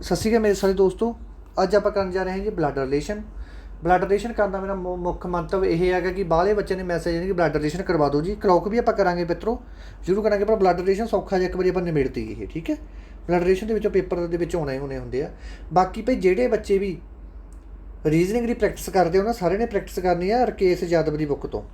सत श्री अकाल मेरे सारे दोस्तों। अज आप करन जा रहे हैं जी ब्लड रिलेशन। ब्लड रिलेशन करने का मेरा मुख्य मंतव यह है कि बाहले बच्चे ने मैसेज है कि ब्लड रिलेशन करवा दो जी। क्लॉक भी आप करा मित्रों जरूर करा, पर ब्लड रिलेशन सौखा जो एक बार अपन निमेड़ती ये ठीक है। ब्लड रिलेशन के पेपर के आने होने होंगे। बाकी भाई जोड़े बच्चे भी रीजनिंग की प्रैक्टिस करते हो ना, सारे ने प्रैक्टिस करनी है राकेश यादव की बुक तो।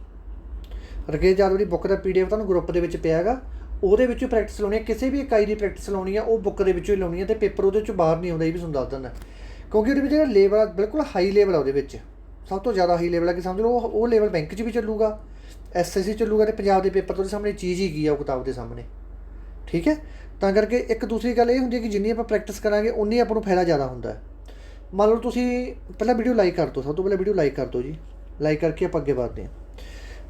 राकेश यादव की बुक का PDF तुहानूं ग्रुप के पिया गा, ਉਹਦੇ ਵਿੱਚੋਂ प्रैक्टिस लानी है। किसी भी इकाई की प्रैक्टिस लानी है वो बुक के ਵਿੱਚੋਂ ही लानी है, तो पेपर वो बाहर नहीं आता। ये भी तुहानूं दस दिंदा क्योंकि वो जो लेवल बिल्कुल हाई लेवल है, वो सब तो ज़्यादा हाई लेवल है कि समझ लो वो लेवल बैंक च भी चलूगा, SSC चलूगा, तो पंजाब के पेपर तो सामने चीज़ ही की है वो किताब के सामने। ठीक है, तो करके एक दूसरी गल ये होंगी कि जिन्नी आप प्रैक्टिस करांगे उन्नी आपको फायदा ज़्यादा होंदा है। मान लो तुसीं पहला वीडियो लाइक कर दो, सब तो पहले वीडियो लाइक कर दो जी। लाइक करके आप अगे बढ़ते हैं।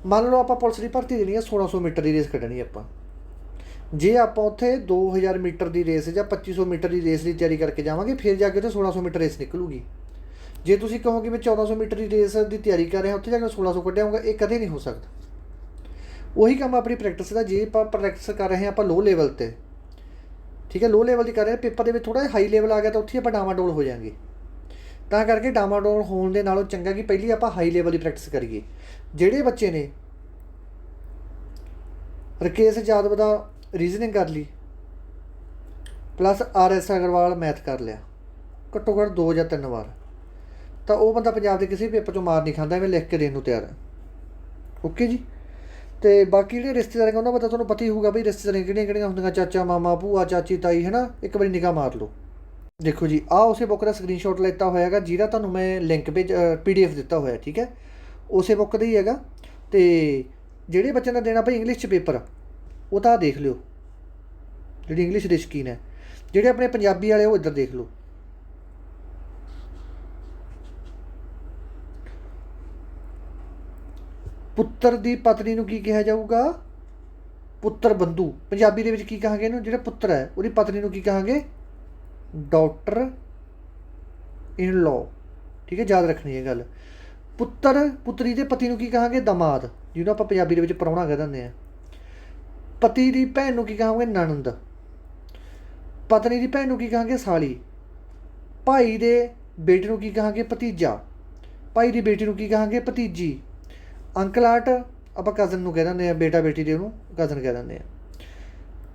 मान लो आप पुलिस की भर्ती देनी है, 1600 मीटर की रेस कढ़नी आप। जे आप उत्थे 2000 मीटर की रेस या 2500 मीटर की रेस की तैयारी करके जावांगे, फिर जाके उत्थे 1600 मीटर रेस निकलूगी। जे तुसीं कहोगे मैं 1400 मीटर की रेस की तैयारी कर रहा उत्थे जाके 1600 कढ़ियाऊँगा, ये कदे नहीं हो सकता। वही काम अपनी प्रैक्टिस का, जे आप प्रैक्टिस कर रहे हैं आप लो लेवल पर, ठीक है, लो लेवल की कर रहे हैं, पेपर के थोड़ा हाई लेवल आ गया तो उत्थे आप डामाडोल हो जाएंगे। ਤਾਂ करके डामाडोल होने के नालों चंगा कि पहली आप हाई लेवल की प्रैक्टिस करिए। ਜਿਹੜੇ बच्चे ने राकेश यादव का रीजनिंग कर ली प्लस RS अग्रवाल मैथ कर लिया घट्टो घट्ट 2 या 3 बार, तो वह बंदा पंजाब के किसी पेपर चो मार नहीं खाता। मैं लिख के देने तैयार है। ओके जी। तो बाकी जो रिश्तेदार का उन्होंने पता, पता ही होगा भाई रिश्तेदार किहड़ियां होंदियां, चाचा मामा भूआ चाची ताई है ना। एक बार निगाह मार लो। देखो जी, उस बुक का स्क्रीनशॉट लेता होएगा जिहदा तुहानूं मैं लिंक भेज PDF दिता होया, ठीक है, उस बुक का ही हैगा। तो ਜਿਹੜੇ ਬੱਚਿਆਂ ਦਾ देना भाई इंग्लिश पेपर वो तो देख लियो, जी इंग्लिश के शकीन है। ਜਿਹੜੇ अपने पंजाबी वाले वो इधर देख लो। पुत्र की पत्नी नूं की कहा जाऊगा? पुत्र बंधु। पंजाबी दे विच की कहांगे इहनूं? जिहड़ा पुत्र है उहदी पत्नी नूं की कहांगे? Daughter in law. ठीक है, याद रखनी है गल। पुत्र पुत्री के पति नूं की कहांगे? दमाद, जिन्होंने आप पंजाबी दे विच प्राहुणा कह दिंदे आ। पति की भैन नूं की कहांगे? ननंद। पत्नी की भैन नूं की कहांगे? साली। भाई दे बेटे नूं की कहांगे? भतीजा। भाई की बेटी नूं की कहांगे? भतीजी। अंकल आट आप कज़न नूं कह दिंदे आ, बेटा बेटी दे नूं कज़न कह दिंदे आ।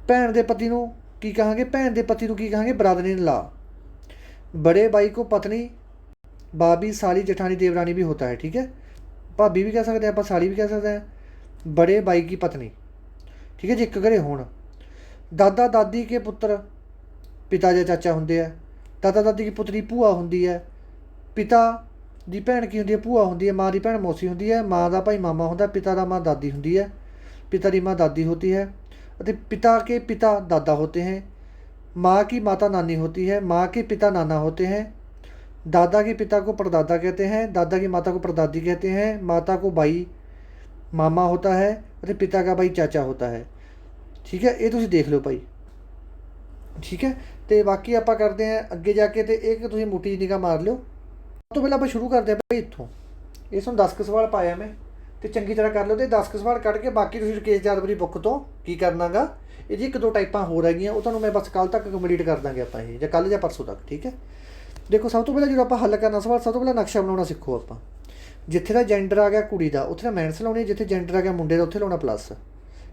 भैन के पति नूं की कहांगे? भैन के पति नूं की कहांगे? Brother in law. बड़े भाई को पत्नी भाभी साली जेठानी देवरानी भी होता है, ठीक है, भाभी भी कह सकते हैं आप, साली भी कह सकते हैं। बड़े भाई की पत्नी, ठीक है जी, एक घरे होण। दादा दादी के पुत्र पिता या चाचा होंगे है। दादा दादी की पुत्री भूआ होंगी है। पिता की भैन की होंगी है? भूआ होंगी है। माँ की भैन मौसी होंगी है। माँ का भाई मामा होंगे। पिता का माँ दादी होंगी है। पिता की माँ दादी होती है। पिता के पिता दादा होते हैं। माँ की माता नानी होती है। माँ के पिता नाना होते हैं। दादा के पिता को परदादा कहते हैं। दादा की माता को परदादी कहते हैं। माता को भाई मामा होता है और पिता का भाई चाचा होता है। ठीक है, ये तुम देख लो भाई। ठीक है, तो बाकी आप करते हैं अगे जाके, तो एक तुम मोटी निगाह मार लो। सब तो पहले आप शुरू करते हैं भाई इतों। ये तुम 10 सवाल पाया मैं, तो चंगी तरह कर लो। तो 10 सवाल कढ़ के बाकी तुम राकेश यादव की बुक तो की करना गा। ये 1-2 टाइपां होर हैगियां, वो मैं बस कल तक कंप्लीट कर देंगे आप, ये कल या परसों तक। ठीक है, देखो सब तो पहले जो आप हल करना सवाल, सब तो पहले नक्शा बनाना सीखो आप। जिथे का जेंडर आ गया कुड़ी का उत्थे माइनस लाने, जिथे जेंडर आ गया मुंडे का उत्थे लाना प्लस।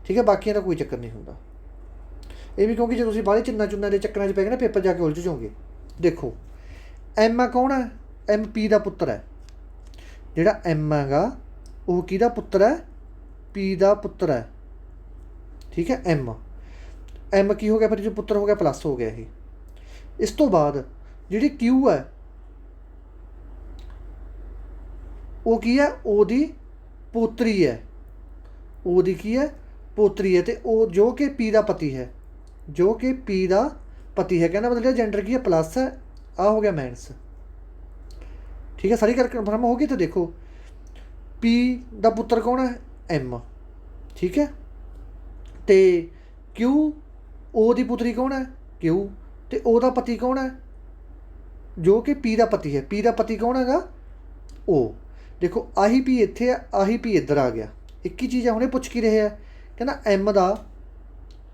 ठीक है, बाकियों का कोई चक्कर नहीं होंदा। ये भी क्योंकि जो तुम बाहले चिन्ना चुन्ना के चक्कर च पै गए ना, पेपर जाके उलझ जाओगे। देखो M कौन है? MP का पुत्र है। जिहड़ा M हैगा वो किहदा पुत्र है? P का पुत्र है। ठीक है, M की हो गया फिर जो पुत्र हो गया प्लस हो गया। ये इस तो बाद जिहड़ी Q है वो की है? ओ दी पोतरी है। ओ दी की है? पोतरी है। तो वो जो कि P का पति है, जो कि P का पति है, कहना मतलब जेंडर की है प्लस है, आ हो गया माइनस। ठीक है, सारी कर कन्फर्म होगी। तो देखो P का पुत्र कौन है? M। ठीक है, तो Q ओ दी पुत्री कौन है? Q। तो ओ दा पति कौन है? जो कि P का पति है। P का पति कौन हैगा? ओ। देखो आही P इत्थे है, आही P इधर आ गया। एक ही चीज़ है, हुणे पुछ की रहे हैं, कहना M का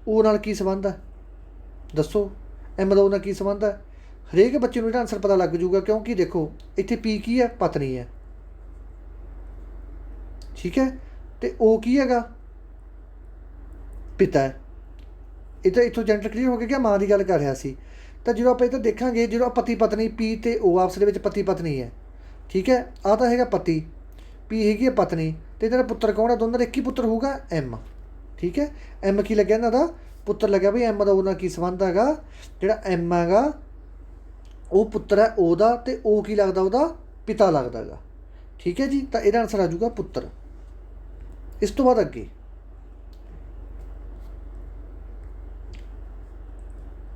ओ नाल की संबंध है? दसो M का ओ नाल की संबंध है? ਹਰੇਕ ਬੱਚੇ ਨੂੰ ਇਹਦਾ ਆਨਸਰ ਪਤਾ ਲੱਗ ਜੂਗਾ, ਕਿਉਂਕਿ ਦੇਖੋ ਇੱਥੇ ਪੀ ਕੀ ਹੈ, ਪਤਨੀ ਹੈ, ਠੀਕ ਹੈ, ਤੇ ਉਹ ਕੀ ਹੈਗਾ, ਪਿਤਾ ਹੈ। ਇਹ ਤਾਂ ਇੱਥੋਂ ਜੈਂਡਰ ਕਲੀਅਰ ਹੋ ਗਿਆ ਕਿ ਮਾਂ ਦੀ ਗੱਲ ਕਰ ਰਿਹਾ ਸੀ। ਤਾਂ ਜਦੋਂ ਆਪਾਂ ਇਹ ਤਾਂ ਦੇਖਾਂਗੇ, ਜਦੋਂ ਪਤੀ ਪਤਨੀ, ਪੀ ਤੇ ਉਹ ਆਪਸ ਦੇ ਵਿੱਚ ਪਤੀ ਪਤਨੀ ਹੈ, ਠੀਕ ਹੈ, ਆਹ ਤਾਂ ਹੈਗਾ ਪਤੀ, ਪੀ ਹੈਗੀ ਹੈ ਪਤਨੀ, ਅਤੇ ਇਹਨਾਂ ਦਾ ਪੁੱਤਰ ਕੌਣ ਹੈ, ਦੋਨਾਂ ਦਾ ਇੱਕ ਹੀ ਪੁੱਤਰ ਹੋਊਗਾ, ਐਮ, ਠੀਕ ਹੈ। ਐਮ ਕੀ ਲੱਗਿਆ ਇਹਨਾਂ ਦਾ, ਪੁੱਤਰ ਲੱਗਿਆ ਬਈ। ਐਮ ਦਾ ਉਹਦਾ ਕੀ ਸੰਬੰਧ ਹੈਗਾ, ਜਿਹੜਾ ਐਮ ਹੈਗਾ ਉਹ ਪੁੱਤਰ ਹੈ ਉਹਦਾ, ਅਤੇ ਉਹ ਕੀ ਲੱਗਦਾ, ਉਹਦਾ ਪਿਤਾ ਲੱਗਦਾ ਹੈਗਾ, ਠੀਕ ਹੈ ਜੀ। ਤਾਂ ਇਹਦਾ ਆਨਸਰ ਆ ਜਾਊਗਾ ਪੁੱਤਰ। ਇਸ ਤੋਂ ਬਾਅਦ ਅੱਗੇ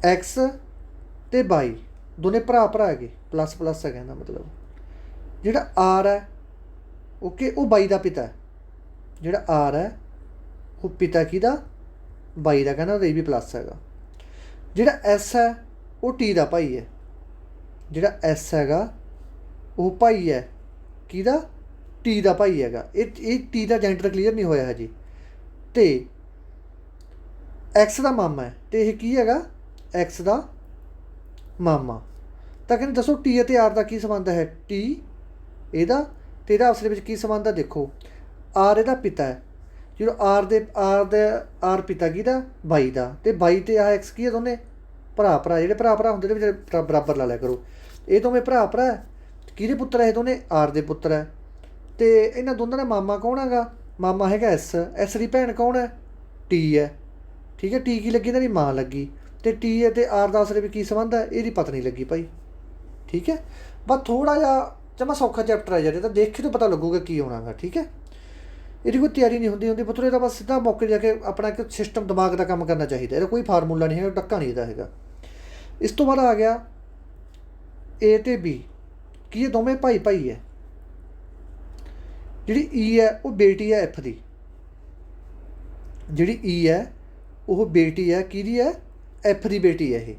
ਐਕਸ ਅਤੇ ਵਾਈ ਦੋਨੇ ਭਰਾ ਭਰਾ ਹੈਗੇ, ਪਲੱਸ ਪਲੱਸ ਹੈਗਾ ਇਹਦਾ ਮਤਲਬ। ਜਿਹੜਾ ਆਰ ਹੈ, ਓਕੇ, ਉਹ ਬਾਈ ਦਾ ਪਿਤਾ ਹੈ। ਜਿਹੜਾ ਆਰ ਹੈ ਉਹ ਪਿਤਾ ਕਿਹਦਾ, ਬਾਈ ਦਾ, ਕਹਿੰਦਾ ਉਹਦਾ ਵੀ ਪਲੱਸ ਹੈਗਾ। ਜਿਹੜਾ ਐਸ ਹੈ ਉਹ ਟੀ ਦਾ ਭਾਈ ਹੈ। ਜਿਹੜਾ ਐਸ ਹੈਗਾ ਉਹ ਭਾਈ ਹੈ ਕਿਹਦਾ, ਟੀ ਦਾ ਭਾਈ ਹੈਗਾ। ਇਹ ਟੀ ਦਾ ਜੈਂਡਰ ਕਲੀਅਰ ਨਹੀਂ ਹੋਇਆ ਹਜੇ। ਅਤੇ ਐਕਸ ਦਾ ਮਾਮਾ ਹੈ, ਅਤੇ ਇਹ ਕੀ ਹੈਗਾ, ਐਕਸ ਦਾ ਮਾਮਾ। ਤਾਂ ਕਹਿੰਦੇ ਦੱਸੋ ਟੀ ਅਤੇ ਆਰ ਦਾ ਕੀ ਸੰਬੰਧ ਹੈ, ਟੀ ਇਹਦਾ ਅਤੇ ਇਹਦਾ ਆਪਸ ਦੇ ਵਿੱਚ ਕੀ ਸੰਬੰਧ ਹੈ। ਦੇਖੋ ਆਰ ਇਹਦਾ ਪਿਤਾ ਹੈ, ਜਦੋਂ ਆਰ ਪਿਤਾ ਕਿਹਦਾ, ਬਾਈ ਦਾ, ਅਤੇ ਬਾਈ ਅਤੇ ਆਹ ਐਕਸ ਕੀ ਹੈ, ਦੋਨੇ ਭਰਾ ਭਰਾ। ਜਿਹੜੇ ਭਰਾ ਭਰਾ ਹੁੰਦੇ ਨੇ ਵਿੱਚ ਬਰਾਬਰ ਲਾ ਲਿਆ ਕਰੋ। ਇਹ ਦੋਵੇਂ ਭਰਾ ਭਰਾ, ਕਿਹਦੇ ਪੁੱਤਰ ਹੈ, ਇਹ ਦੋਨੇ ਆਰ ਦੇ ਪੁੱਤਰ ਹੈ। ਅਤੇ ਇਹਨਾਂ ਦੋਨਾਂ ਦਾ ਮਾਮਾ ਕੌਣ ਹੈਗਾ, ਮਾਮਾ ਹੈਗਾ ਐਸ। ਐਸ ਦੀ ਭੈਣ ਕੌਣ ਹੈ, ਟੀ ਹੈ, ਠੀਕ ਹੈ। ਟੀ ਕੀ ਲੱਗੀ, ਇਹਨਾਂ ਦੀ ਮਾਂ ਲੱਗੀ। ਅਤੇ ਟੀ ਅਤੇ ਆਰ ਦਾ ਅਸਲ ਵਿੱਚ ਕੀ ਸੰਬੰਧ ਹੈ, ਇਹਦੀ ਪਤਨੀ ਲੱਗੀ ਭਾਈ, ਠੀਕ ਹੈ। ਬਸ ਥੋੜ੍ਹਾ ਜਿਹਾ ਜਮਾ ਸੌਖਾ ਚੈਪਟਰ ਹੈ ਜਿਹੜੇ, ਤਾਂ ਦੇਖ ਕੇ ਤਾਂ ਪਤਾ ਲੱਗੂਗਾ ਕੀ ਹੋਣਾ ਗਾ, ਠੀਕ ਹੈ। ਇਹਦੀ ਕੋਈ ਤਿਆਰੀ ਨਹੀਂ ਹੁੰਦੀ ਪੁੱਤਰ, ਇਹਦਾ ਬਸ ਸਿੱਧਾ ਮੌਕੇ ਜਾ ਕੇ ਆਪਣਾ ਇੱਕ ਸਿਸਟਮ ਦਿਮਾਗ ਦਾ ਕੰਮ ਕਰਨਾ ਚਾਹੀਦਾ। ਇਹਦਾ ਕੋਈ ਫਾਰਮੂਲਾ ਨਹੀਂ ਹੈਗਾ, ਟੱਕਾ ਨਹੀਂ ਇਹਦਾ ਹੈਗਾ। ਇਸ ਤੋਂ ਬਾਅਦ ਆ ਗਿਆ ਏ ਅਤੇ ਬੀ, ਕੀ ਇਹ ਦੋਵੇਂ ਭਾਈ ਭਾਈ ਹੈ। ਜਿਹੜੀ ਈ ਹੈ ਉਹ ਬੇਟੀ ਹੈ ਐਫ ਦੀ। ਜਿਹੜੀ ਈ ਹੈ ਉਹ ਬੇਟੀ ਹੈ ਕਿਹਦੀ ਹੈ, ਐਫ ਦੀ ਬੇਟੀ ਹੈ ਇਹ।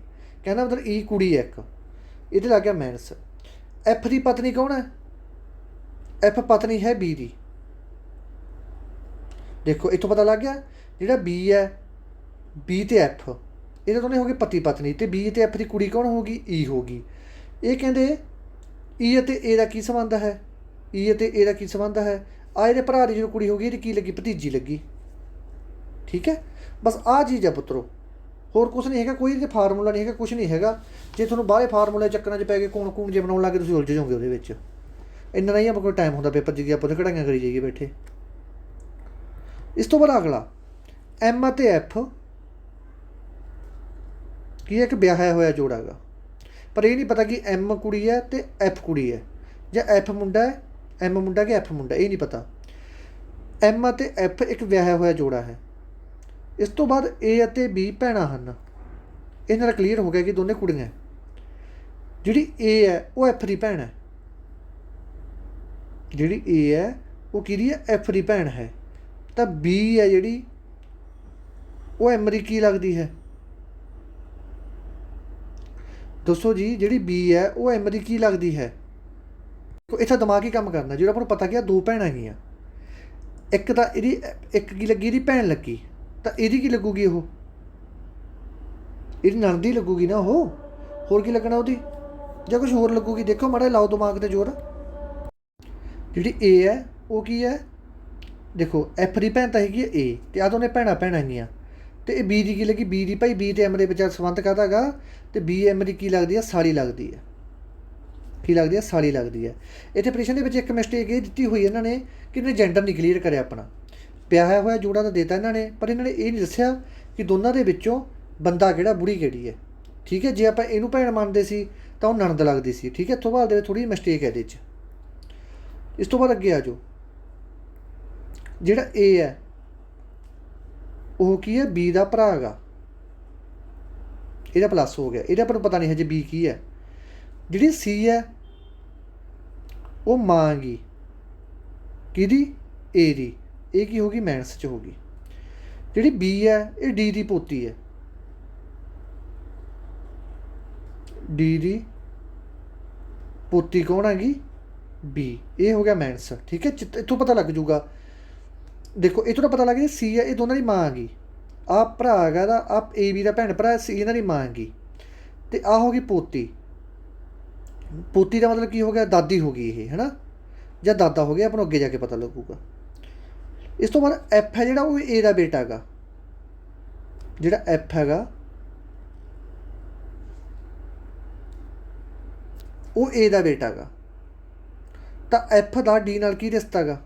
ਕਹਿੰਦਾ ਮਤਲਬ ਈ ਕੁੜੀ ਹੈ ਇੱਕ, ਇਹਦੇ ਲੱਗ ਗਿਆ ਮੈਨਸ। ਐਫ ਦੀ ਪਤਨੀ ਕੌਣ ਹੈ, ਐਫ ਪਤਨੀ ਹੈ ਬੀ ਦੀ। ਦੇਖੋ ਇੱਥੋਂ ਪਤਾ ਲੱਗ ਗਿਆ, ਜਿਹੜਾ ਬੀ ਹੈ, ਬੀ ਅਤੇ ਐਫ ਇਹਦੇ ਦੋਨੇ ਹੋ ਗਏ ਪਤੀ ਪਤਨੀ, ਅਤੇ ਬੀ ਅਤੇ ਐਫ ਦੀ ਕੁੜੀ ਕੌਣ ਹੋਊਗੀ, ਈ ਹੋਊਗੀ। ਇਹ ਕਹਿੰਦੇ ਈ ਅਤੇ ਏ ਦਾ ਕੀ ਸੰਬੰਧ ਹੈ, ਈ ਅਤੇ ਏ ਦਾ ਕੀ ਸੰਬੰਧ ਹੈ। ਆਹ ਇਹਦੇ ਭਰਾ ਦੀ ਜਦੋਂ ਕੁੜੀ ਹੋ ਗਈ, ਇਹਦੀ ਕੀ ਲੱਗੀ, ਭਤੀਜੀ ਲੱਗੀ, ਠੀਕ ਹੈ। ਬਸ ਆਹ ਚੀਜ਼ ਹੈ ਪੁੱਤਰੋ, ਹੋਰ ਕੁਛ ਨਹੀਂ ਹੈਗਾ, ਕੋਈ ਇਹਦੇ ਫਾਰਮੂਲਾ ਨਹੀਂ ਹੈਗਾ, ਕੁਛ ਨਹੀਂ ਹੈਗਾ। ਜੇ ਤੁਹਾਨੂੰ ਬਾਹਲੇ ਫਾਰਮੂਲੇ ਚੱਕਰਾਂ 'ਚ ਪੈ ਗਏ, ਕੂਣ ਜੇ ਬਣਾਉਣ ਲੱਗ ਗਏ, ਤੁਸੀਂ ਉਲਝ ਜਾਓਗੇ ਉਹਦੇ ਵਿੱਚ। ਇੰਨਾ ਨਹੀਂ ਆਪਾਂ ਕੋਈ ਟਾਈਮ ਹੁੰਦਾ ਪੇਪਰ 'ਚ, ਆਪਾਂ ਉਹਦੇ ਕਢਾਈਆਂ ਕਰੀ ਜਾਈਏ ਬੈਠੇ। ਇਸ ਤੋਂ ਬਾਅਦ ਅਗਲਾ ਐਮ ਅਤੇ ਐਫ ਕੀ ਹੈ, ਇੱਕ ਵਿਆਹਿਆ ਹੋਇਆ ਜੋੜਾ ਹੈਗਾ, ਪਰ ਇਹ ਨਹੀਂ ਪਤਾ ਕਿ ਐਮ ਕੁੜੀ ਹੈ ਅਤੇ ਐਫ ਕੁੜੀ ਹੈ, ਜਾਂ ਐਫ ਮੁੰਡਾ ਹੈ, ਐਮ ਮੁੰਡਾ ਕਿ ਐਫ ਮੁੰਡਾ, ਇਹ ਨਹੀਂ ਪਤਾ। ਐਮ ਅਤੇ ਐਫ ਇੱਕ ਵਿਆਹਿਆ ਹੋਇਆ ਜੋੜਾ ਹੈ। ਇਸ ਤੋਂ ਬਾਅਦ ਏ ਅਤੇ ਬੀ ਭੈਣਾਂ ਹਨ। ਇਹਨਾਂ ਦਾ ਕਲੀਅਰ ਹੋ ਗਿਆ ਕਿ ਦੋਨੇ ਕੁੜੀਆਂ। ਜਿਹੜੀ ਏ ਹੈ ਉਹ ਐਫ ਦੀ ਭੈਣ ਹੈ। ਜਿਹੜੀ ਏ ਹੈ ਉਹ ਕਿਹਦੀ ਹੈ, ਐਫ ਦੀ ਭੈਣ ਹੈ। ਤਾਂ ਬੀ ਹੈ ਜਿਹੜੀ ਉਹ ਐਮ ਦੀ ਕੀ ਲੱਗਦੀ ਹੈ, ਦੱਸੋ ਜੀ। ਜਿਹੜੀ ਬੀ ਹੈ ਉਹ ਐਮ ਦੀ ਕੀ ਲੱਗਦੀ ਹੈ। ਇੱਥੇ ਦਿਮਾਗ ਹੀ ਕੰਮ ਕਰਨਾ। ਜਿਹੜਾ ਆਪਾਂ ਨੂੰ ਪਤਾ ਕਿ ਦੋ ਭੈਣਾਂ ਹੈਗੀਆਂ, ਇੱਕ ਤਾਂ ਇਹਦੀ ਇੱਕ ਕੀ ਲੱਗੀ, ਇਹਦੀ ਭੈਣ ਲੱਗੀ, ਤਾਂ ਇਹਦੀ ਕੀ ਲੱਗੂਗੀ, ਉਹ ਇਹਦੀ ਨਣਦ ਹੀ ਲੱਗੂਗੀ ਨਾ ਉਹ, ਹੋਰ ਕੀ ਲੱਗਣਾ ਉਹਦੀ, ਜਾਂ ਕੁਛ ਹੋਰ ਲੱਗੂਗੀ। ਦੇਖੋ ਮਾੜਾ ਲਾਓ ਦਿਮਾਗ 'ਤੇ ਜ਼ੋਰ। ਜਿਹੜੀ ਏ ਹੈ ਉਹ ਕੀ ਹੈ, ਦੇਖੋ ਐਫ ਦੀ ਭੈਣ ਤਾਂ ਹੈਗੀ ਹੈ ਏ, ਅਤੇ ਆਹ ਦੋਨੇ ਭੈਣਾਂ ਹੈਗੀਆਂ। ਅਤੇ ਇਹ ਬੀ ਦੀ ਕੀ ਲੱਗੀ, ਬੀ ਦੀ ਭਾਈ, ਬੀ ਅਤੇ ਐਮ ਦੇ ਵਿੱਚ ਸੰਬੰਧ ਕਾਹਦਾ ਹੈਗਾ, ਅਤੇ ਬੀ ਐਮ ਦੀ ਕੀ ਲੱਗਦੀ ਹੈ, ਸਾਲੀ ਲੱਗਦੀ ਹੈ। ਕੀ ਲੱਗਦੀ ਹੈ, ਸਾਲੀ ਲੱਗਦੀ ਹੈ। ਇੱਥੇ ਪ੍ਰਸ਼ਨ ਦੇ ਵਿੱਚ ਇੱਕ ਮਿਸਟੇਕ ਇਹ ਦਿੱਤੀ ਹੋਈ ਇਹਨਾਂ ਨੇ ਕਿ ਇਹਨੇ ਜੈਂਡਰ ਨਹੀਂ ਕਲੀਅਰ ਕਰਿਆ ਆਪਣਾ। ਵਿਆਹਿਆ ਹੋਇਆ ਜੋੜਾ ਤਾਂ ਦੇਤਾ ਇਹਨਾਂ ਨੇ, ਪਰ ਇਹਨਾਂ ਨੇ ਇਹ ਨਹੀਂ ਦੱਸਿਆ ਕਿ ਦੋਨਾਂ ਦੇ ਵਿੱਚੋਂ ਬੰਦਾ ਕਿਹੜਾ, ਬੁੜੀ ਕਿਹੜੀ ਹੈ, ਠੀਕ ਹੈ। ਜੇ ਆਪਾਂ ਇਹਨੂੰ ਭੈਣ ਮੰਨਦੇ ਸੀ ਤਾਂ ਉਹ ਨਣਦ ਲੱਗਦੀ ਸੀ, ਠੀਕ ਹੈ। ਇੱਥੋਂ ਬਾਅਦ ਦੇ ਵਿੱਚ ਥੋੜ੍ਹੀ ਜਿਹੀ ਮਿਸਟੇਕ ਹੈ ਇਹਦੇ 'ਚ। ਇਸ ਤੋਂ ਬਾਅਦ ਅੱਗੇ ਆ ਜਾਓ। ਜਿਹੜਾ ਏ ਹੈ ਉਹ ਕੀ ਹੈ, ਬੀ ਦਾ ਭਰਾ ਹੈਗਾ, ਇਹਦਾ ਪਲੱਸ ਹੋ ਗਿਆ। ਇਹਦਾ ਆਪਾਂ ਨੂੰ ਪਤਾ ਨਹੀਂ ਹਜੇ ਬੀ ਕੀ ਹੈ। ਜਿਹੜੀ ਸੀ ਹੈ ਉਹ ਮਾਂ ਹੈਗੀ ਕਿਹਦੀ, ਏ ਦੀ, ਇਹ ਕੀ ਹੋ ਗਈ, ਮੈਨਸ 'ਚ ਹੋ ਗਈ। ਜਿਹੜੀ ਬੀ ਹੈ ਇਹ ਡੀ ਦੀ ਪੋਤੀ ਹੈ, ਡੀ ਦੀ ਪੋਤੀ ਕੌਣ ਹੈਗੀ, ਬੀ, ਇਹ ਹੋ ਗਿਆ ਮੈਨਸ, ਠੀਕ ਹੈ। ਇੱਥੋਂ ਪਤਾ ਲੱਗ ਜੂਗਾ। ਦੇਖੋ ਇੱਥੋਂ ਤਾਂ ਪਤਾ ਲੱਗ ਗਿਆ ਸੀ ਹੈ ਇਹ ਦੋਨਾਂ ਦੀ ਮਾਂ ਹੈਗੀ, ਆਹ ਭਰਾ ਹੈਗਾ ਇਹਦਾ, ਆਹ ਏ ਬੀ ਦਾ ਭੈਣ ਭਰਾ, ਸੀ ਇਹਨਾਂ ਦੀ ਮਾਂ ਹੈਗੀ, ਅਤੇ ਆਹ ਹੋ ਗਈ ਪੋਤੀ, पोती का मतलब की हो गया दादी होगी ये, है ना, ਜਾਂ ਦਾਦਾ ਹੋ ਗਿਆ, ਆਪਾਂ ਨੂੰ ਅੱਗੇ ਜਾ ਕੇ ਪਤਾ ਲੱਗੂਗਾ। ਇਸ ਤੋਂ ਬਾਅਦ ਐਫ ਹੈ ਜਿਹੜਾ ਉਹ ਏ ਦਾ ਬੇਟਾ ਹੈਗਾ, ਜਿਹੜਾ ਐਫ ਹੈਗਾ ਉਹ ਏ ਦਾ ਬੇਟਾ ਹੈਗਾ। ਤਾਂ ਐਫ ਦਾ ਡੀ ਨਾਲ ਕੀ ਰਿਸ਼ਤਾ ਹੈਗਾ,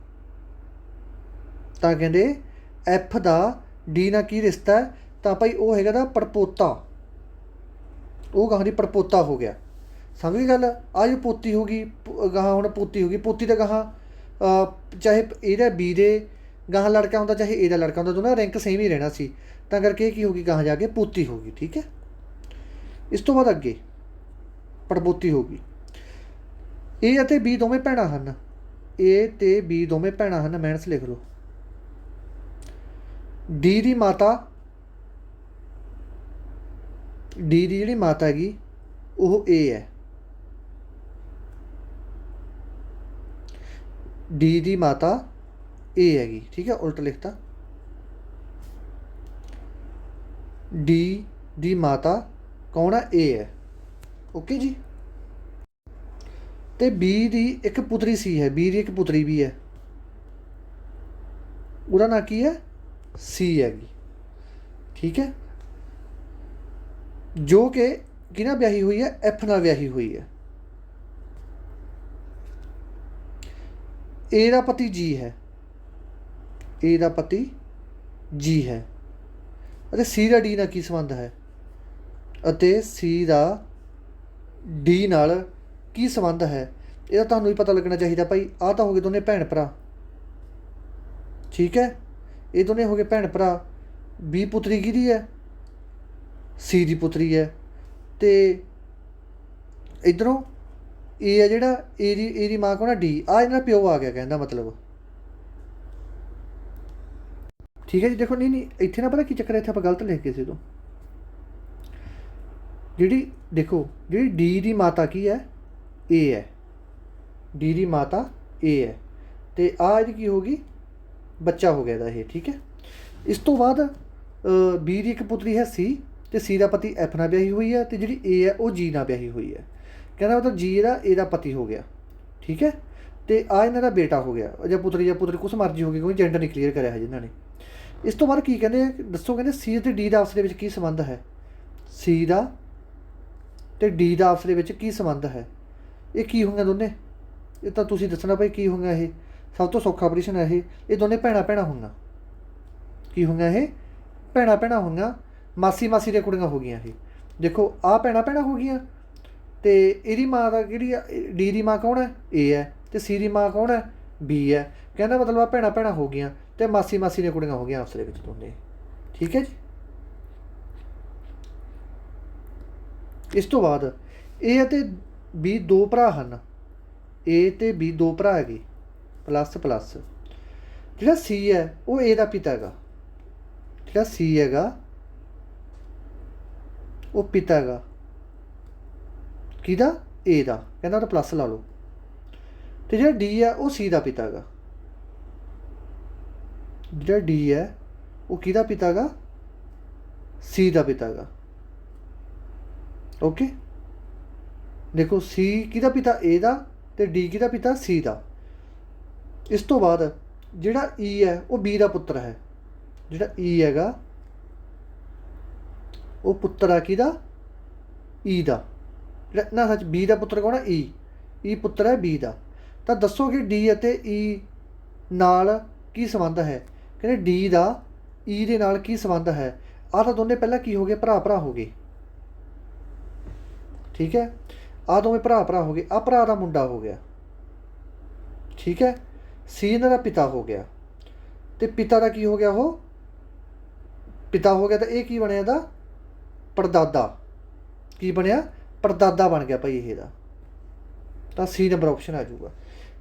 ਤਾਂ ਕਹਿੰਦੇ ਐਫ ਦਾ ਡੀ ਨਾਲ ਕੀ ਰਿਸ਼ਤਾ ਹੈ, ਤਾਂ ਭਾਈ ਉਹ ਹੈਗਾ ਦਾ ਪੜਪੋਤਾ, ਉਹ ਗਾਹਾਂ ਦੀ ਪੜਪੋਤਾ ਹੋ ਗਿਆ। ਸਮਝ ਗਈ ਗੱਲ। ਆ ਜੋ ਪੋਤੀ ਹੋ ਗਈ ਗਾਹਾਂ, ਹੁਣ ਪੋਤੀ ਹੋ ਗਈ, ਪੋਤੀ ਤਾਂ ਗਾਹਾਂ ਚਾਹੇ ਇਹਦਾ ਬੀ ਦੇ ਗਾਹਾਂ ਲੜਕਾ ਹੁੰਦਾ, ਚਾਹੇ ਇਹਦਾ ਲੜਕਾ ਹੁੰਦਾ, ਦੋਨਾਂ ਰੈਂਕ ਸੇਮ ਹੀ ਰਹਿਣਾ ਸੀ, ਤਾਂ ਕਰਕੇ ਇਹ ਕੀ ਹੋ ਗਈ ਗਾਹਾਂ ਜਾ ਕੇ ਪੋਤੀ ਹੋ ਗਈ। ਠੀਕ ਹੈ। ਇਸ ਤੋਂ ਬਾਅਦ ਅੱਗੇ ਪੜਪੋਤੀ ਹੋ ਗਈ। ਏ ਅਤੇ ਬੀ ਦੋਵੇਂ ਭੈਣਾਂ ਹਨ, ਏ ਅਤੇ ਬੀ ਦੋਵੇਂ ਭੈਣਾਂ ਹਨ, ਮਾਈਨਸ ਲਿਖ ਲਓ। ਡੀ ਦੀ ਮਾਤਾ, ਡੀ ਦੀ ਜਿਹੜੀ ਮਾਤਾ ਹੈਗੀ ਉਹ ਏ ਹੈ, ਡੀ ਦੀ ਮਾਤਾ ਏ ਹੈਗੀ। ਠੀਕ ਹੈ, ਉਲਟ ਲਿਖਤਾ। ਡੀ ਦੀ ਮਾਤਾ ਕੌਣ ਹੈ, ਏ ਹੈ। ਓਕੇ ਜੀ। ਤੇ ਬੀ ਦੀ ਇੱਕ ਪੁੱਤਰੀ ਸੀ ਹੈ, ਬੀ ਦੀ ਇੱਕ ਪੁੱਤਰੀ ਵੀ ਹੈ, ਉਹਦਾ ਨਾਂ ਕੀ ਹੈ, ਸੀ ਹੈਗੀ। ਠੀਕ ਹੈ। ਜੋ ਕਿ ਕਿਹਨਾਂ ਵਿਆਹੀ ਹੋਈ ਹੈ, ਐਫ ਨਾਲ ਵਿਆਹੀ ਹੋਈ ਹੈ। ਏ ਦਾ ਪਤੀ ਜੀ ਹੈ, ਏ ਦਾ ਪਤੀ ਜੀ ਹੈ। ਅਤੇ ਸੀ ਦਾ ਡੀ ਨਾਲ ਕੀ ਸੰਬੰਧ ਹੈ, ਅਤੇ ਸੀ ਦਾ ਡੀ ਨਾਲ ਕੀ ਸੰਬੰਧ ਹੈ, ਇਹਦਾ ਤੁਹਾਨੂੰ ਵੀ ਪਤਾ ਲੱਗਣਾ ਚਾਹੀਦਾ ਭਾਈ। ਆਹ ਤਾਂ ਹੋ ਗਏ ਦੋਨੇ ਭੈਣ ਭਰਾ। ਠੀਕ ਹੈ, ਇਹ ਦੋਨੇ ਹੋ ਗਏ ਭੈਣ ਭਰਾ। ਬੀ ਪੁੱਤਰੀ ਕਿਹਦੀ ਹੈ, ਸੀ ਦੀ ਪੁੱਤਰੀ ਹੈ। ਅਤੇ ਇੱਧਰੋਂ ਏ ਹੈ ਜਿਹੜਾ, ਏ ਦੀ ਮਾਂ ਕੌਣ ਆ, ਡੀ। ਆ ਇਹਨਾਂ ਦਾ ਪਿਓ ਆ ਗਿਆ ਕਹਿੰਦਾ ਮਤਲਬ। ਠੀਕ ਹੈ ਜੀ। ਦੇਖੋ ਨਹੀਂ ਇੱਥੇ ਨਾ ਪਤਾ ਕੀ ਚੱਕਰ ਹੈ, ਇੱਥੇ ਆਪਾਂ ਗਲਤ ਲਿਖ ਕਿਸੇ ਤੋਂ। ਜਿਹੜੀ ਦੇਖੋ ਜਿਹੜੀ ਡੀ ਦੀ ਮਾਤਾ ਕੀ ਹੈ, ਏ ਹੈ, ਡੀ ਦੀ ਮਾਤਾ ਏ ਹੈ। ਅਤੇ ਆਹ ਇਹਦੀ ਕੀ ਹੋ ਗਈ, ਬੱਚਾ ਹੋ ਗਿਆ ਇਹਦਾ ਇਹ। ਠੀਕ ਹੈ। ਇਸ ਤੋਂ ਬਾਅਦ ਬੀ ਦੀ ਇੱਕ ਪੁੱਤਰੀ ਹੈ ਸੀ, ਅਤੇ ਸੀ ਦਾ ਪਤੀ ਐਫ ਨਾਲ ਵਿਆਹੀ ਹੋਈ ਹੈ, ਅਤੇ ਜਿਹੜੀ ਏ ਹੈ ਉਹ ਜੀ ਨਾਲ ਵਿਆਹੀ ਹੋਈ ਹੈ। ਕਹਿੰਦਾ ਮਤਲਬ ਜੀ ਇਹਦਾ ਏ ਦਾ ਪਤੀ ਹੋ ਗਿਆ। ਠੀਕ ਹੈ। ਅਤੇ ਆ ਇਹਨਾਂ ਦਾ ਬੇਟਾ ਹੋ ਗਿਆ, ਜਾਂ ਪੁੱਤਰੀ ਕੁਛ ਮਰਜ਼ੀ ਹੋ ਗਈ, ਕਿਉਂਕਿ ਜੈਂਡਰ ਨਹੀਂ ਕਲੀਅਰ ਕਰਿਆ ਹੈ ਜਿਨ੍ਹਾਂ ਨੇ। ਇਸ ਤੋਂ ਬਾਅਦ ਕੀ ਕਹਿੰਦੇ ਦੱਸੋ, ਕਹਿੰਦੇ ਸੀ ਅਤੇ ਡੀ ਦਾ ਆਪਸ ਦੇ ਵਿੱਚ ਕੀ ਸੰਬੰਧ ਹੈ, ਸੀ ਦਾ ਅਤੇ ਡੀ ਦਾ ਆਪਸ ਦੇ ਵਿੱਚ ਕੀ ਸੰਬੰਧ ਹੈ। ਇਹ ਕੀ ਹੋਈਆਂ ਦੋਨੇ, ਇਹ ਤਾਂ ਤੁਸੀਂ ਦੱਸਣਾ ਭਾਈ ਕੀ ਹੋਈਆਂ। ਇਹ ਸਭ ਤੋਂ ਸੌਖਾ ਆਪਰੇਸ਼ਨ ਹੈ ਇਹ ਦੋਨੇ ਭੈਣਾਂ ਭੈਣਾਂ ਹੋਈਆਂ। ਕੀ ਹੋਈਆਂ ਇਹ, ਭੈਣਾਂ ਭੈਣਾਂ ਹੋਈਆਂ, ਮਾਸੀ ਮਾਸੀ ਦੀਆਂ ਕੁੜੀਆਂ ਹੋ ਗਈਆਂ ਇਹ। ਦੇਖੋ ਆਹ ਭੈਣਾਂ ਭੈਣਾਂ ਹੋ ਗਈਆਂ, ਅਤੇ ਇਹਦੀ ਮਾਂ ਦਾ ਕਿਹੜੀ ਡੀ ਦੀ ਮਾਂ ਕੌਣ ਹੈ, ਏ ਹੈ, ਅਤੇ ਸੀ ਦੀ ਮਾਂ ਕੌਣ ਹੈ, ਬੀ ਹੈ। ਕਹਿੰਦਾ ਮਤਲਬ ਆ ਭੈਣਾਂ ਭੈਣਾਂ ਹੋ ਗਈਆਂ, ਅਤੇ ਮਾਸੀ ਮਾਸੀ ਦੀਆਂ ਕੁੜੀਆਂ ਹੋ ਗਈਆਂ ਆਪਸ ਦੇ ਵਿੱਚ ਦੋਨੇ। ਠੀਕ ਹੈ ਜੀ। ਇਸ ਤੋਂ ਬਾਅਦ ਏ ਅਤੇ ਬੀ ਦੋ ਭਰਾ ਹਨ, ਏ ਅਤੇ ਬੀ ਦੋ ਭਰਾ ਹੈਗੇ, ਪਲੱਸ ਪਲੱਸ। ਜਿਹੜਾ ਸੀ ਹੈ ਉਹ ਏ ਦਾ ਪਿਤਾ ਹੈਗਾ, ਜਿਹੜਾ ਸੀ ਹੈਗਾ ਉਹ ਪਿਤਾ ਹੈਗਾ ਕਿਹਦਾ, ਏ ਦਾ। ਕਹਿੰਦਾ ਉਹਦਾ ਪਲੱਸ ਲਾ ਲਓ। ਅਤੇ ਜਿਹੜਾ ਡੀ ਹੈ ਉਹ ਸੀ ਦਾ ਪਿਤਾ ਹੈਗਾ, ਜਿਹੜਾ ਡੀ ਹੈ ਉਹ ਕਿਹਦਾ ਪਿਤਾ ਹੈਗਾ, ਸੀ ਦਾ ਪਿਤਾ ਹੈਗਾ। ਓਕੇ। ਦੇਖੋ ਸੀ ਕਿਹਦਾ ਪਿਤਾ, ਏ ਦਾ, ਅਤੇ ਡੀ ਕਿਹਦਾ ਪਿਤਾ, ਸੀ ਦਾ। ਇਸ ਤੋਂ ਬਾਅਦ ਜਿਹੜਾ ਈ ਹੈ ਉਹ ਬੀ ਦਾ ਪੁੱਤਰ ਹੈ, ਜਿਹੜਾ ਈ ਹੈਗਾ ਉਹ ਪੁੱਤਰ ਆ ਕਿਹਦਾ, ਈ ਦਾ। ਜਿਹੜਾ ਨਾ ਸੱਚ ਬੀ ਦਾ ਪੁੱਤਰ ਕੌਣ ਹੈ, ਈ ਪੁੱਤਰ ਹੈ ਬੀ ਦਾ। ਤਾਂ ਦੱਸੋ ਕਿ ਡੀ ਅਤੇ ਈ ਨਾਲ ਕੀ ਸੰਬੰਧ ਹੈ। ਕਹਿੰਦੇ ਡੀ ਦਾ ਈ ਦੇ ਨਾਲ ਕੀ ਸੰਬੰਧ ਹੈ। ਆਹ ਤਾਂ ਦੋਨੇ ਪਹਿਲਾਂ ਕੀ ਹੋ ਗਏ, ਭਰਾ ਭਰਾ ਹੋ ਗਏ। ਠੀਕ ਹੈ। ਆਹ ਦੋਵੇਂ ਭਰਾ ਭਰਾ ਹੋ ਗਏ, ਆਹ ਭਰਾ ਦਾ ਮੁੰਡਾ ਹੋ ਗਿਆ। ਠੀਕ ਹੈ। ਸੀ ਇਹਨਾਂ ਦਾ ਪਿਤਾ ਹੋ ਗਿਆ, ਅਤੇ ਪਿਤਾ ਦਾ ਕੀ ਹੋ ਗਿਆ, ਉਹ ਪਿਤਾ ਹੋ ਗਿਆ। ਤਾਂ ਇਹ ਕੀ ਬਣਿਆ, ਇਹਦਾ ਪੜਦਾਦਾ। ਕੀ ਬਣਿਆ, ਪੜਦਾਦਾ ਬਣ ਗਿਆ ਭਾਈ ਇਹਦਾ। ਤਾਂ ਸੀ ਨੰਬਰ ਆਪਸ਼ਨ ਆ ਜਾਊਗਾ।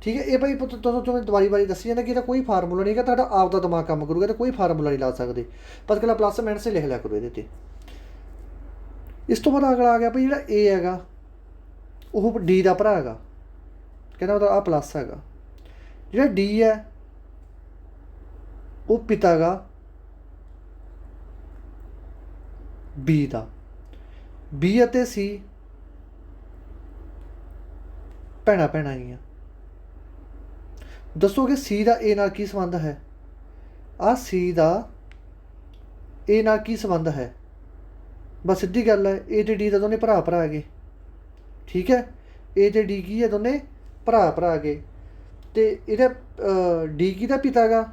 ਠੀਕ ਹੈ। ਇਹ ਭਾਈ ਤੁਹਾਨੂੰ ਦੁਬਾਰੀ ਦੱਸੀ ਜਾਂਦਾ ਕਿ ਇਹਦਾ ਕੋਈ ਫਾਰਮੂਲਾ ਨਹੀਂ ਹੈਗਾ, ਤੁਹਾਡਾ ਆਪ ਦਾ ਦਿਮਾਗ ਕੰਮ ਕਰੂਗਾ, ਤਾਂ ਕੋਈ ਫਾਰਮੂਲਾ ਨਹੀਂ ਲਾ ਸਕਦੇ। ਬਸ ਇਕੱਲਾ ਪਲੱਸ ਮਾਈਨਸ ਲਿਖ ਲਿਆ ਕਰੋ ਇਹਦੇ 'ਤੇ। ਇਸ ਤੋਂ ਬਾਅਦ ਅਗਲਾ ਆ ਗਿਆ ਭਾਈ, ਜਿਹੜਾ ਏ ਹੈਗਾ ਉਹ ਡੀ ਦਾ ਭਰਾ ਹੈਗਾ, ਕਹਿੰਦਾ ਉਹਦਾ ਆਹ ਪਲੱਸ ਹੈਗਾ। ਜਿਹੜਾ ਡੀ ਹੈ ਉਹ ਪਿਤਾ ਹੈਗਾ ਬੀ ਦਾ। ਬੀ ਅਤੇ ਸੀ ਭੈਣਾਂ ਭੈਣਾਂ ਗੀਆਂ। ਦੱਸੋ ਕਿ ਸੀ ਦਾ ਏ ਨਾਲ ਕੀ ਸੰਬੰਧ ਹੈ? ਆਹ ਸੀ ਦਾ ਏ ਨਾਲ ਕੀ ਸੰਬੰਧ ਹੈ? ਬਸ ਸਿੱਧੀ ਗੱਲ ਹੈ, ਏ ਤੇ ਡੀ ਤਾਂ ਦੋਨੇ ਭਰਾ ਭਰਾ ਗਏ। ਠੀਕ ਹੈ, ਏ ਤੇ ਡੀ ਕੀ ਹੈ? ਦੋਨੇ ਭਰਾ ਭਰਾ ਗਏ। ਤੇ ਇਹਦਾ ਡੀ ਕਿਹਦਾ ਪਿਤਾ ਗਾ?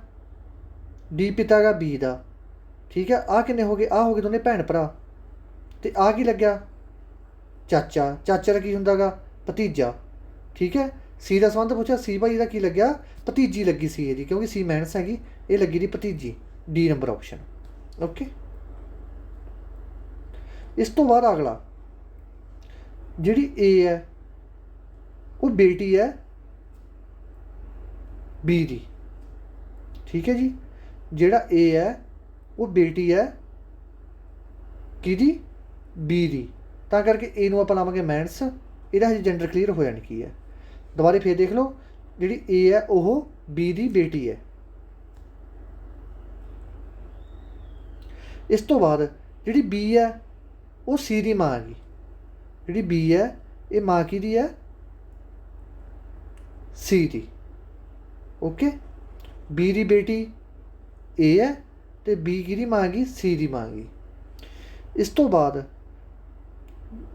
ਡੀ ਪਿਤਾ ਗਾ ਬੀ ਦਾ। ਠੀਕ ਹੈ, ਆਹ ਕਿੰਨੇ ਹੋ ਗਏ? ਆਹ ਹੋ ਗਏ ਦੋਨੇ ਭੈਣ ਭਰਾ। ਤੇ ਆਹ ਕੀ ਲੱਗਿਆ? ਚਾਚਾ। ਚਾਚਾ ਦਾ ਕੀ ਹੁੰਦਾ ਗਾ? ਭਤੀਜਾ। ਠੀਕ ਹੈ, ਸੀ ਦਾ ਸੰਬੰਧ ਪੁੱਛਿਆ, ਸੀ ਭਾਈ ਇਹਦਾ ਕੀ ਲੱਗਿਆ? ਭਤੀਜੀ ਲੱਗੀ ਸੀ ਇਹਦੀ, ਕਿਉਂਕਿ ਸੀ ਮੈਨਸ ਹੈਗੀ, ਇਹ ਲੱਗੀ ਦੀ ਭਤੀਜੀ। D number option. ਓਕੇ, ਇਸ ਤੋਂ ਬਾਅਦ ਅਗਲਾ ਜਿਹੜੀ ਏ ਹੈ ਉਹ ਬੇਟੀ ਹੈ ਬੀ ਦੀ। ਠੀਕ ਹੈ ਜੀ, ਜਿਹੜਾ ਏ ਹੈ ਉਹ ਬੇਟੀ ਹੈ ਕਿਹਦੀ? ਬੀ ਦੀ। ਤਾਂ ਕਰਕੇ ਏ ਨੂੰ ਆਪਾਂ ਲਾਵਾਂਗੇ ਮੈਨਸ। ਇਹਦਾ ਹਜੇ ਜੈਂਡਰ ਕਲੀਅਰ ਹੋਇਆ ਨਹੀਂ ਕੀ ਹੈ। ਦੁਬਾਰੇ ਫੇਰ ਦੇਖ ਲਓ, ਜਿਹੜੀ ਏ ਹੈ ਉਹ ਬੀ ਦੀ ਬੇਟੀ ਹੈ। ਇਸ ਤੋਂ ਬਾਅਦ ਜਿਹੜੀ ਬੀ ਹੈ ਉਹ ਸੀ ਦੀ ਮਾਂ ਹੈਗੀ। ਜਿਹੜੀ ਬੀ ਹੈ ਇਹ ਮਾਂ ਕਿਹਦੀ ਹੈ? ਸੀ ਦੀ। ਓਕੇ, ਬੀ ਦੀ ਬੇਟੀ ਏ ਹੈ ਤੇ ਬੀ ਕਿਹਦੀ ਮਾਂ ਹੈਗੀ? ਸੀ ਦੀ ਮਾਂ ਹੈਗੀ। ਇਸ ਤੋਂ ਬਾਅਦ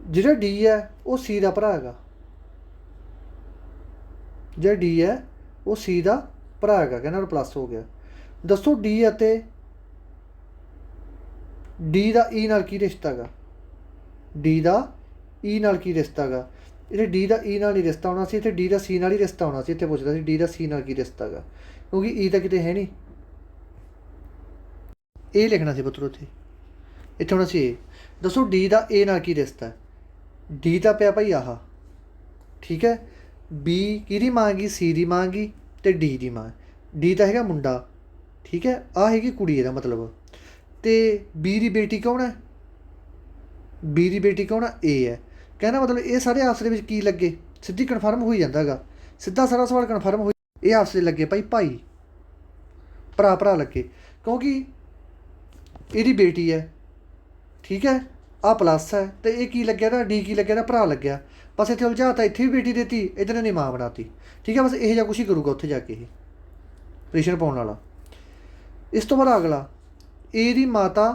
ਜਿਹੜਾ ਡੀ ਹੈ ਉਹ ਸੀ ਦਾ ਭਰਾ ਹੈਗਾ। ਜਿਹੜਾ ਡੀ ਹੈ ਉਹ ਸੀ ਦਾ ਭਰਾ ਹੈਗਾ, ਕਹਿੰਦਾ ਪਲੱਸ ਹੋ ਗਿਆ। ਦੱਸੋ ਡੀ ਅਤੇ ਡੀ ਦਾ ਈ ਨਾਲ ਕੀ ਰਿਸ਼ਤਾ ਹੈਗਾ? ਡੀ ਦਾ ਈ ਨਾਲ ਕੀ ਰਿਸ਼ਤਾ ਹੈਗਾ? ਇੱਥੇ ਡੀ ਦਾ ਈ ਨਾਲ ਹੀ ਰਿਸ਼ਤਾ ਹੋਣਾ ਸੀ, ਇੱਥੇ ਡੀ ਦਾ ਸੀ ਨਾਲ ਹੀ ਰਿਸ਼ਤਾ ਹੋਣਾ ਸੀ। ਇੱਥੇ ਪੁੱਛਦਾ ਸੀ ਡੀ ਦਾ ਸੀ ਨਾਲ ਕੀ ਰਿਸ਼ਤਾ ਹੈਗਾ, ਕਿਉਂਕਿ ਈ ਤਾਂ ਕਿਤੇ ਹੈ ਨਹੀਂ। ਇਹ ਲਿਖਣਾ ਸੀ ਪੁੱਤਰੋ ਇੱਥੇ, ਇੱਥੇ ਹੋਣਾ ਸੀ ਏ। ਦੱਸੋ ਡੀ ਦਾ ਏ ਨਾਲ ਕੀ ਰਿਸ਼ਤਾ ਹੈ? ਡੀ ਤਾਂ ਪਿਆ ਭਾਈ ਆਹ। ਠੀਕ ਹੈ, ਬੀ ਕਿਹਦੀ ਮਾਂ ਗਈ? ਸੀ ਦੀ ਮਾਂ ਗਈ ਤੇ ਡੀ ਦੀ ਮਾਂ। ਡੀ ਤਾਂ ਹੈਗਾ ਮੁੰਡਾ। ਠੀਕ ਹੈ, ਆਹ ਹੈਗੀ ਕੁੜੀ ਇਹਦਾ ਮਤਲਬ। ਤੇ ਬੀ ਦੀ ਬੇਟੀ ਕੌਣ ਹੈ? ਬੀ ਦੀ ਬੇਟੀ ਕੌਣ ਹੈ? ਏ ਹੈ। ਕਹਿੰਦਾ ਮਤਲਬ ਇਹ ਸਾਰੇ ਆਪਸ ਦੇ ਵਿੱਚ ਕੀ ਲੱਗੇ? ਸਿੱਧੀ ਕਨਫਰਮ ਹੋਈ ਜਾਂਦਾ ਹੈਗਾ, ਸਿੱਧਾ ਸਾਰਾ ਸਵਾਲ ਕਨਫਰਮ ਹੋਈ। ਇਹ ਆਪਸ ਦੇ ਲੱਗੇ ਭਾਈ ਭਰਾ ਭਰਾ ਲੱਗੇ, ਕਿਉਂਕਿ ਇਹਦੀ ਬੇਟੀ ਹੈ। ਠੀਕ ਹੈ, ਆਹ ਪਲੱਸ ਹੈ ਤੇ ਇਹ ਕੀ ਲੱਗਿਆ ਨਾ? ਡੀ ਕੀ ਲੱਗਿਆ ਨਾ? ਭਰਾ ਲੱਗਿਆ। ਬਸ ਇੱਥੇ ਉਲਝਾ ਤਾਂ ਇੱਥੇ ਵੀ ਬੇਟੀ ਦੇਤੀ, ਇੱਧਰ ਨੇ ਮਾਂ ਬਣਾਤੀ। ਠੀਕ ਹੈ, ਬਸ ਇਹ ਜਿਹਾ ਕੁਛ ਹੀ ਕਰੂਗਾ ਉੱਥੇ ਜਾ ਕੇ ਇਹ ਪ੍ਰੇਸ਼ਨ ਪਾਉਣ ਵਾਲਾ। ਇਸ ਤੋਂ ਬਾਅਦ ਅਗਲਾ ਏ ਦੀ ਮਾਤਾ,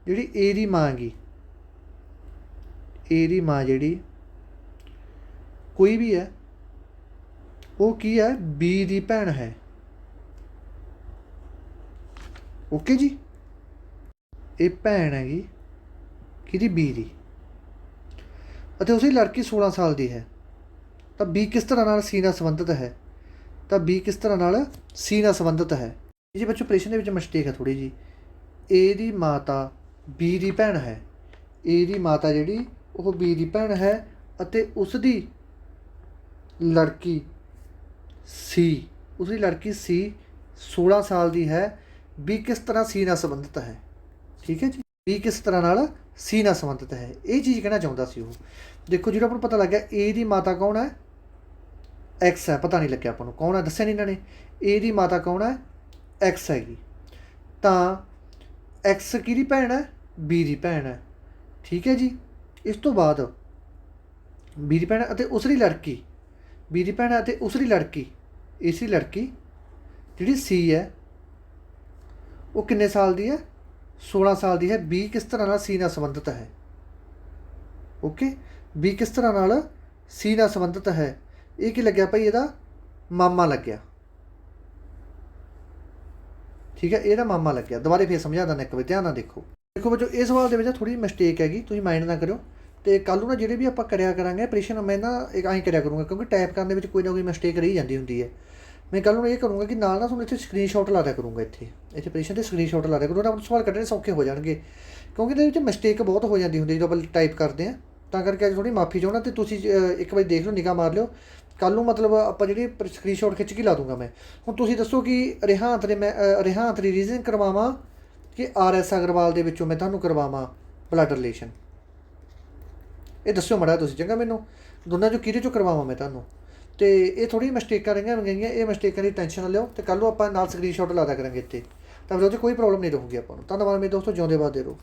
ਜਿਹੜੀ ਏ ਦੀ ਮਾਂ ਹੈਗੀ, ਏ ਦੀ ਮਾਂ ਜਿਹੜੀ ਕੋਈ ਵੀ ਹੈ ਉਹ ਕੀ ਹੈ? ਬੀ ਦੀ ਭੈਣ ਹੈ। ਓਕੇ ਜੀ, ਇਹ ਭੈਣ ਹੈਗੀ ਕਿਹਦੀ? ਬੀ ਦੀ। ਅਤੇ ਉਸਦੀ ਲੜਕੀ 16 ਸਾਲ ਦੀ ਹੈ। ਤਾਂ ਬੀ ਕਿਸ ਤਰ੍ਹਾਂ ਨਾਲ ਸੀ ਨਾਲ ਸੰਬੰਧਿਤ ਹੈ? ਤਾਂ ਬੀ ਕਿਸ ਤਰ੍ਹਾਂ ਨਾਲ ਸੀ ਨਾਲ ਸੰਬੰਧਿਤ ਹੈ? ਜੀ ਬੱਚੋ ਪ੍ਰਸ਼ਨ ਦੇ ਵਿੱਚ ਮਿਸਟੇਕ ਹੈ ਥੋੜ੍ਹੀ ਜੀ। ਏ ਦੀ ਮਾਤਾ ਬੀ ਦੀ ਭੈਣ ਹੈ। ਏ ਦੀ ਮਾਤਾ ਜਿਹੜੀ ਉਹ ਬੀ ਦੀ ਭੈਣ ਹੈ ਅਤੇ ਉਸ ਦੀ ਲੜਕੀ ਸੀ, ਉਸਦੀ ਲੜਕੀ ਸੀ 16 ਸਾਲ ਦੀ ਹੈ। ਬੀ ਕਿਸ ਤਰ੍ਹਾਂ ਸੀ ਨਾਲ ਸੰਬੰਧਿਤ ਹੈ? ਠੀਕ ਹੈ ਜੀ, ਬੀ ਕਿਸ ਤਰ੍ਹਾਂ ਨਾਲ ਸੀ ਨਾਲ ਸੰਬੰਧਿਤ ਹੈ, ਇਹ ਚੀਜ਼ ਕਹਿਣਾ ਚਾਹੁੰਦਾ ਸੀ ਉਹ। ਦੇਖੋ ਜਿਹੜਾ ਆਪਾਂ ਨੂੰ ਪਤਾ ਲੱਗਿਆ ਏ ਦੀ ਮਾਤਾ ਕੌਣ ਹੈ? ਐਕਸ ਹੈ। ਪਤਾ ਨਹੀਂ ਲੱਗਿਆ ਆਪਾਂ ਨੂੰ ਕੌਣ ਹੈ, ਦੱਸਿਆ ਨਹੀਂ ਇਹਨਾਂ ਨੇ। ਏ ਦੀ ਮਾਤਾ ਕੌਣ ਹੈ? ਐਕਸ ਹੈਗੀ। ਤਾਂ ਐਕਸ ਕਿਹਦੀ ਭੈਣ ਹੈ? ਬੀ ਦੀ ਭੈਣ ਹੈ। ਠੀਕ ਹੈ ਜੀ, ਇਸ ਤੋਂ ਬਾਅਦ ਬੀ ਦੀ ਭੈਣ ਅਤੇ ਉਸਦੀ ਲੜਕੀ, ਬੀ ਦੀ ਭੈਣ ਅਤੇ ਉਸਦੀ ਲੜਕੀ, ਇਸੀ ਲੜਕੀ ਜਿਹੜੀ ਸੀ ਹੈ ਉਹ ਕਿੰਨੇ ਸਾਲ ਦੀ ਹੈ? 16 ਸਾਲ ਦੀ ਹੈ। ਬੀ ਕਿਸ ਤਰ੍ਹਾਂ ਨਾਲ ਸੀ ਨਾਲ ਸੰਬੰਧਿਤ ਹੈ? ਓਕੇ, ਬੀ ਕਿਸ ਤਰ੍ਹਾਂ ਨਾਲ ਸੀ ਨਾਲ ਸੰਬੰਧਿਤ ਹੈ? ਇਹ ਕੀ ਲੱਗਿਆ ਭਾਈ? ਇਹਦਾ ਮਾਮਾ ਲੱਗਿਆ। ਠੀਕ ਹੈ, ਇਹਦਾ ਮਾਮਾ ਲੱਗਿਆ। ਦੁਬਾਰੇ ਫਿਰ ਸਮਝਾ ਦਿੰਦਾ ਇੱਕ ਵਾਰ, ਧਿਆਨ ਨਾਲ ਦੇਖੋ। ਦੇਖੋ ਬੱਚੋ ਇਹ ਸਵਾਲ ਦੇ ਵਿੱਚ ਥੋੜ੍ਹੀ ਮਿਸਟੇਕ ਹੈਗੀ, ਤੁਸੀਂ ਮਾਈਂਡ ਨਾ ਕਰਿਓ। ਅਤੇ ਕੱਲ੍ਹ ਨੂੰ ਨਾ ਜਿਹੜੇ ਵੀ ਆਪਾਂ ਕਰਿਆ ਕਰਾਂਗੇ ਪ੍ਰਸ਼ਨ, ਮੈਂ ਨਾ ਇੱਕ ਐਂ ਕਰਿਆ ਕਰੂੰਗਾ, ਕਿਉਂਕਿ ਟਾਈਪ ਕਰਨ ਦੇ ਵਿੱਚ ਕੋਈ ਨਾ ਕੋਈ ਮਿਸਟੇਕ ਰਹੀ ਜਾਂਦੀ ਹੁੰਦੀ ਹੈ। ਮੈਂ ਕੱਲ੍ਹ ਨੂੰ ਇਹ ਕਰੂੰਗਾ ਕਿ ਨਾਲ ਨਾ ਤੁਹਾਨੂੰ ਇੱਥੇ ਸਕਰੀਨਸ਼ਾਟ ਲਾ ਦਿਆ ਕਰੂੰਗਾ, ਇੱਥੇ ਪ੍ਰਸ਼ਨ 'ਤੇ ਸਕਰੀਨਸ਼ਾਟ ਲਾ ਦਿਆ ਕਰੂੰਗਾ। ਤਾਂ ਸਵਾਲ ਕੱਢਣੇ ਸੌਖੇ ਹੋ ਜਾਣਗੇ, ਕਿਉਂਕਿ ਇਹਦੇ ਵਿੱਚ ਮਿਸਟੇਕ ਬਹੁਤ ਹੋ ਜਾਂਦੀ ਹੁੰਦੀ ਜਦੋਂ ਆਪਾਂ ਟਾਈਪ ਕਰਦੇ ਹਾਂ। ਤਾਂ ਕਰਕੇ ਅੱਜ ਥੋੜ੍ਹੀ ਮਾਫੀ ਚਾਹੁੰਦਾ, ਅਤੇ ਤੁਸੀਂ ਇੱਕ ਵਾਰੀ ਦੇਖ ਲਓ, ਨਿਗਾਹ ਮਾਰ ਲਿਓ। ਕੱਲ੍ਹ ਨੂੰ ਮਤਲਬ ਆਪਾਂ ਜਿਹੜੀ ਸਕਰੀਨਸ਼ਾਟ ਖਿੱਚ ਕੇ ਲਾ ਦੂੰਗਾ ਮੈਂ। ਹੁਣ ਤੁਸੀਂ ਦੱਸੋ ਕਿ ਰਿਹਾਂਤ ਦੇ ਮੈਂ ਰਿਹਾਂਤ ਦੀ ਰੀਜ਼ਨ ਕਰਵਾਵਾਂ ਕਿ RS ਅਗਰਵਾਲ ਦੇ ਵਿੱਚੋਂ ਮੈਂ ਤੁਹਾਨੂੰ ਕਰਵਾਵਾਂ ਬਲੱਡ ਰਿਲੇਸ਼ਨ? ਇਹ ਦੱਸਿਓ ਮਾੜਾ ਤੁਸੀਂ, ਚੰਗਾ ਮੈਨੂੰ। ਦੋਨਾਂ 'ਚੋਂ ਕਿਹਦੇ 'ਚੋਂ ਕਰਵਾਵਾਂ ਮੈਂ ਤੁਹਾਨੂੰ? ਅਤੇ ਇਹ ਥੋੜ੍ਹੀ ਮਿਸਟੇਕਾਂ ਰਹੀਆਂ ਗਈਆਂ, ਇਹ ਮਿਸਟੇਕਾਂ ਦੀ ਟੈਨਸ਼ਨ ਨਾ ਲਿਓ। ਅਤੇ ਕੱਲ੍ਹ ਨੂੰ ਆਪਾਂ ਨਾਲ ਸਕਰੀਨਸ਼ਾਟ ਲਾ ਦਿਆ ਕਰਾਂਗੇ ਇੱਥੇ, ਤਾਂ ਫਿਰ ਉਹ 'ਚ ਕੋਈ ਪ੍ਰੋਬਲਮ ਨਹੀਂ ਰਹੂਗੀ ਆਪਾਂ ਨੂੰ। ਧੰਨਵਾਦ ਮੇਰੇ ਦੋਸਤੋ, ਜਿਉਂਦੇ ਵਾਦੇ ਰਹੋ।